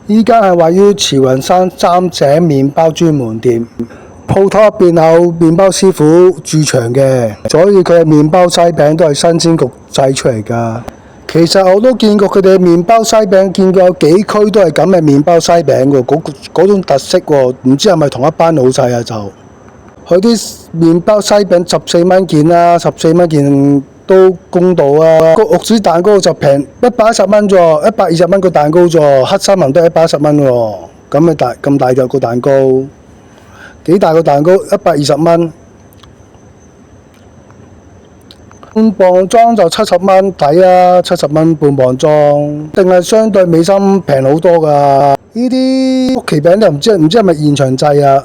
依家係位於慈雲山三井麵包專門店，鋪頭入邊有麵包師傅駐場嘅，所以佢嘅麵包西餅都係新鮮焗製出嚟㗎。其實我都見過佢哋麵包西餅，見過有幾區都係咁嘅麵包西餅喎，嗰種特色喎，唔知係咪同一班老細啊？就佢啲麵包西餅14蚊件啦，14蚊件都公道啊！個玉子蛋糕就平110蚊啫喎，120蚊個蛋糕啫喎，黑森林都係110蚊喎，咁大隻個蛋糕，幾大個蛋糕？120蚊。半磅裝就70蚊，抵啊！70蚊半磅裝，定係相對美心平好多㗎。呢啲曲奇餅就唔知係咪現場製啊？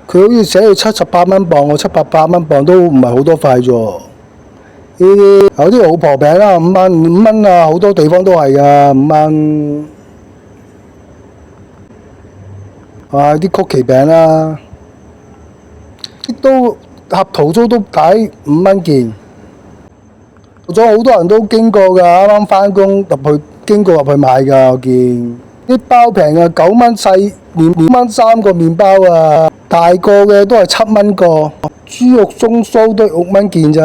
佢好似寫住78蚊磅喎，788蚊磅都唔係好多塊啫。呢啲有啲老婆餅啦，5蚊啊，好多地方都係㗎，5蚊。啲曲奇餅啦，都合桃酥都抵5蚊件。咗好多人都經過㗎，啱啱返工經過入去買㗎，我見啲包平啊，9蚊細2蚊3個麵包啊，大個嘅都係7蚊個，豬肉鬆酥都6蚊件咋，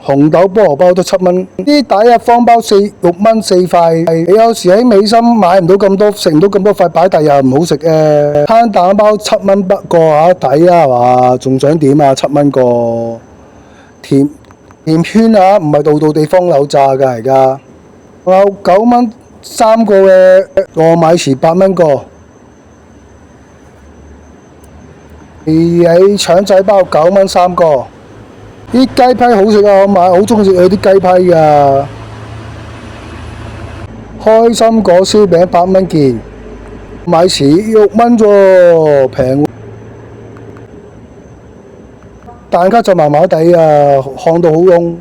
紅豆菠蘿包都7蚊，啲底啊方包6蚊4塊，你有時喺美心買唔到咁多，食唔到咁多塊，擺第日唔好食嘅。攤蛋包7蚊不個嚇，抵啊係嘛？仲想點啊？7蚊個甜圈啊，唔係度地方有炸㗎而家。有9蚊3個嘅糯米糍8蚊個。喺腸仔包9蚊3個。啲雞批好食啊，我好中意食佢啲雞批㗎。開心果燒餅8蚊件，米糍6蚊啫，平。蛋撻就麻麻地啊，烘到好燶。